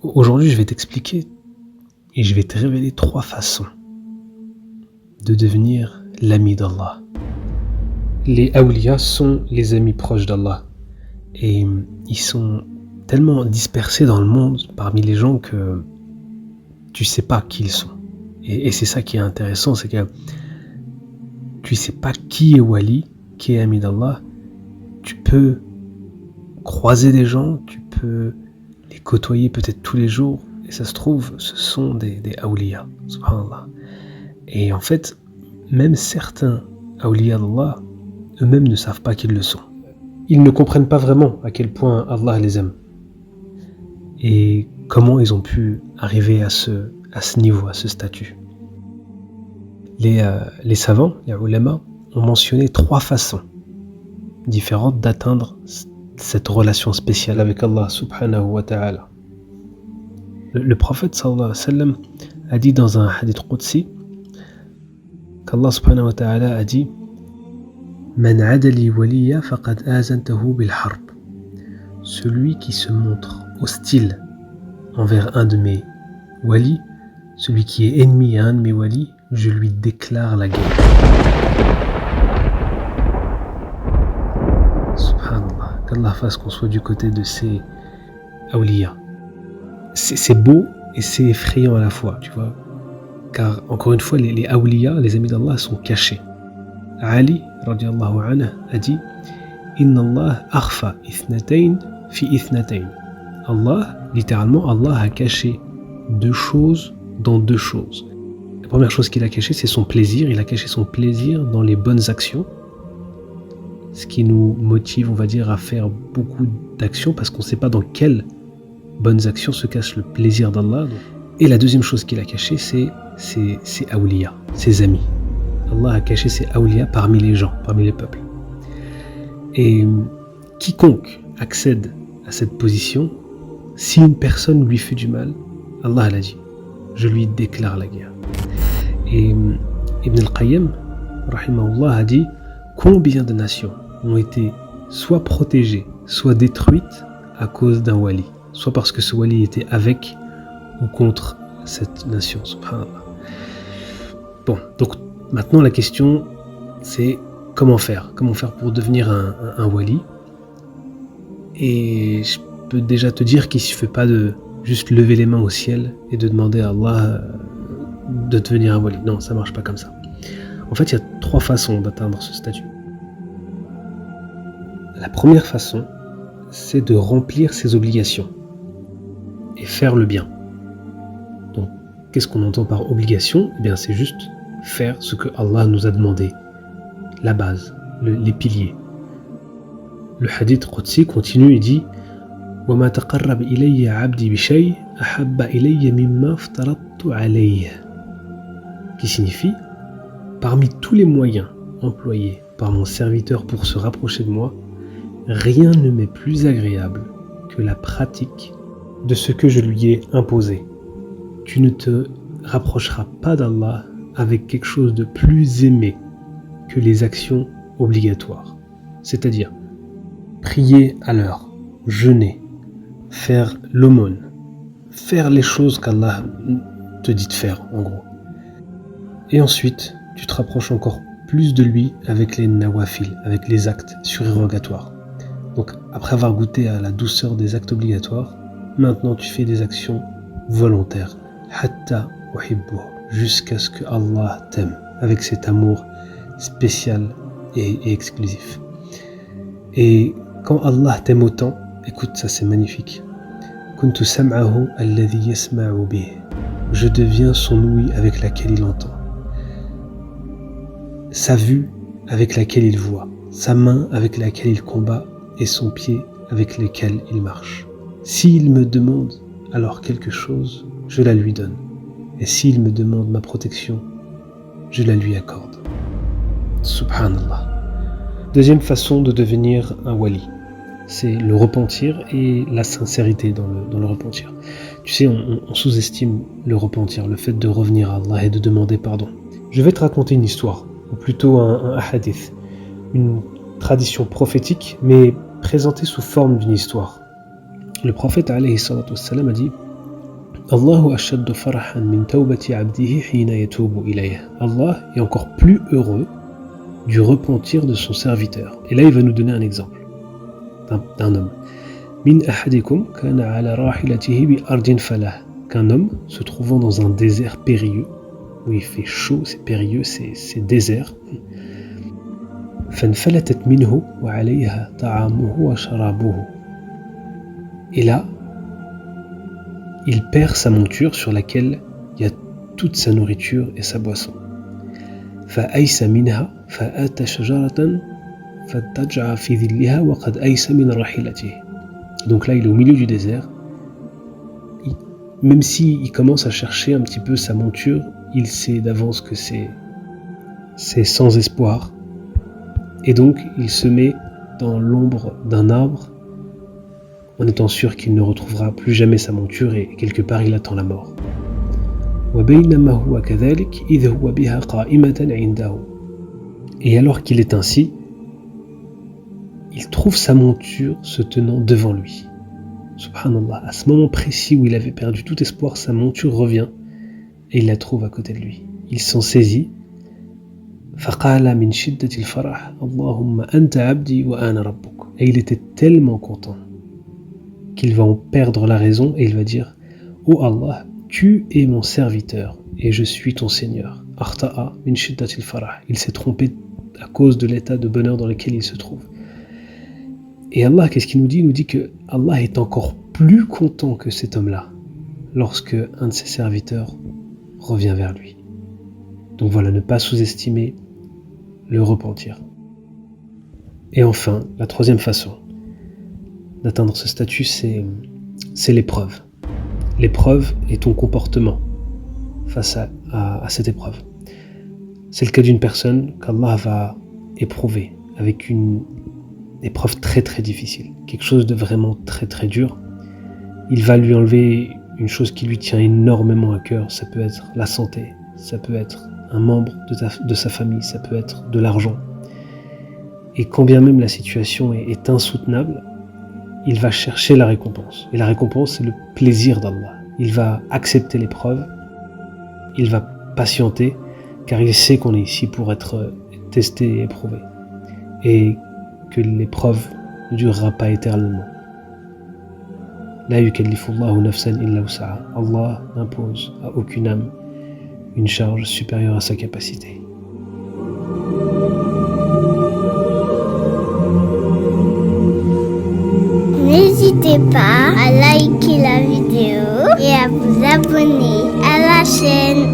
Aujourd'hui, je vais t'expliquer et je vais te révéler 3 façons de devenir l'ami d'Allah. Les awliya sont les amis proches d'Allah et ils sont tellement dispersés dans le monde parmi les gens que tu sais pas qui ils sont. Et c'est ça qui est intéressant, c'est que tu sais pas qui est wali, qui est ami d'Allah. Tu peux croiser des gens, tu peux les côtoyer peut-être tous les jours, et ça se trouve, ce sont des awliya, subhanallah. Et en fait, même certains awliya d'Allah, eux-mêmes ne savent pas qu'ils le sont. Ils ne comprennent pas vraiment à quel point Allah les aime. Et comment ils ont pu arriver à ce niveau, à ce statut. Les savants, les ulama, ont mentionné 3 façons différentes d'atteindre cette relation spéciale avec Allah subhanahu wa ta'ala. Le prophète sallallahu alayhi wa sallam a dit dans un hadith qudsi qu'Allah subhanahu wa ta'ala a dit Man adali waliya faqad azantahu bil harb. Celui qui se montre hostile envers un de mes walis, celui qui est ennemi à un de mes walis, je lui déclare la guerre. Subhanallah, qu'Allah fasse qu'on soit du côté de ces awliya. C'est beau et c'est effrayant à la fois, tu vois. Car encore une fois, les awliya, les amis d'Allah, sont cachés. Ali, radiyallahu anhu, a dit Inna Allah akhfa ithnatayn fi ithnatayn. Allah, littéralement, Allah a caché 2 choses dans 2 choses. La première chose qu'il a cachée, c'est son plaisir. Il a caché son plaisir dans les bonnes actions, ce qui nous motive, on va dire, à faire beaucoup d'actions parce qu'on ne sait pas dans quelles bonnes actions se cache le plaisir d'Allah. Et la deuxième chose qu'il a cachée, c'est ses awliya, ses amis. Allah a caché ses awliya parmi les gens, parmi les peuples. Et quiconque accède à cette position, si une personne lui fait du mal, Allah l'a dit, je lui déclare la guerre. Et Ibn al-Qayyim, rahimahullah, a dit combien de nations ont été soit protégées, soit détruites à cause d'un wali, soit parce que ce wali était avec ou contre cette nation, subhanallah. Bon, donc maintenant la question c'est comment faire pour devenir un wali. Et je peux déjà te dire qu'il ne suffit pas de juste lever les mains au ciel et de demander à Allah de devenir un wali. Non, ça ne marche pas comme ça. En fait, il y a 3 façons d'atteindre ce statut. La première façon, c'est de remplir ses obligations et faire le bien. Donc, qu'est-ce qu'on entend par obligation ? Eh bien, c'est juste faire ce que Allah nous a demandé, la base, les piliers. Le hadith Qudsi continue et dit وَمَا تَقَرَّبَ إِلَيَّ عَبْدِي بِشَيْءٍ أَحَبَّ إِلَيَّ مِمَّا افْتَرَضْتُ عَلَيْهِ, qui signifie parmi tous les moyens employés par mon serviteur pour se rapprocher de moi, rien ne m'est plus agréable que la pratique de ce que je lui ai imposé. Tu ne te rapprocheras pas d'Allah avec quelque chose de plus aimé que les actions obligatoires. C'est-à-dire prier à l'heure, jeûner, faire l'aumône, faire les choses qu'Allah te dit de faire, en gros. Et ensuite, tu te rapproches encore plus de lui avec les nawafil, avec les actes surérogatoires. Donc, après avoir goûté à la douceur des actes obligatoires, maintenant tu fais des actions volontaires. Hatta uhibbuh, jusqu'à ce que Allah t'aime, avec cet amour spécial et exclusif. Et quand Allah t'aime autant, écoute, ça c'est magnifique. Kuntu sam'ahu alladhi yasma'u bih. Je deviens son ouïe avec laquelle il entend, sa vue avec laquelle il voit, sa main avec laquelle il combat et son pied avec lequel il marche. S'il me demande alors quelque chose, je la lui donne. Et s'il me demande ma protection, je la lui accorde. Subhanallah. Deuxième façon de devenir un wali, c'est le repentir et la sincérité dans le repentir. Tu sais, on sous-estime le repentir, le fait de revenir à Allah et de demander pardon. Je vais te raconter une histoire, ou plutôt un hadith, une tradition prophétique, mais présentée sous forme d'une histoire. Le prophète alayhi salatu wassalam a dit Allahu ashaddu farahan min tawbati abdihi hina yatubu ilayh. Allah est encore plus heureux du repentir de son serviteur. Et là, il va nous donner un exemple d'un homme. Min ahadikum kana ala rahilatihi bi ardin falah. Qu'un homme se trouvant dans un désert périlleux, où il fait chaud, c'est périlleux, c'est désert. فانفلتت منه وعليها طعامه وشرابه. Et là, il perd sa monture sur laquelle il y a toute sa nourriture et sa boisson. فأيس منها فأتى شجرة فاتجع في ظلها وقد أيس من راحلته. Donc là, il est au milieu du désert. Même s'il commence à chercher un petit peu sa monture, il sait d'avance que c'est sans espoir. Et donc, il se met dans l'ombre d'un arbre en étant sûr qu'il ne retrouvera plus jamais sa monture et quelque part il attend la mort. Et alors qu'il est ainsi, il trouve sa monture se tenant devant lui. Subhanallah, à ce moment précis où il avait perdu tout espoir, sa monture revient et il la trouve à côté de lui. Il s'en saisit. Et il était tellement content qu'il va en perdre la raison et il va dire: Oh Allah, tu es mon serviteur et je suis ton Seigneur. Il s'est trompé à cause de l'état de bonheur dans lequel il se trouve. Et Allah, qu'est-ce qu'il nous dit? Il nous dit que Allah est encore plus content que cet homme-là lorsque un de ses serviteurs revient vers lui. Donc voilà, ne pas sous-estimer le repentir. Et enfin, la troisième façon d'atteindre ce statut, c'est l'épreuve. L'épreuve est ton comportement face à cette épreuve. C'est le cas d'une personne qu'Allah va éprouver avec une épreuve très très difficile, quelque chose de vraiment très très dur. Il va lui enlever une chose qui lui tient énormément à cœur. Ça peut être la santé, ça peut être un membre de sa famille, ça peut être de l'argent. Et quand bien même la situation est insoutenable, il va chercher la récompense. Et la récompense, c'est le plaisir d'Allah. Il va accepter l'épreuve, il va patienter, car il sait qu'on est ici pour être testé et éprouvé. Et que l'épreuve ne durera pas éternellement. La yukallifullahu nafsan illa wus'aha. Allah n'impose à aucune âme une charge supérieure à sa capacité. N'hésitez pas à liker la vidéo et à vous abonner à la chaîne.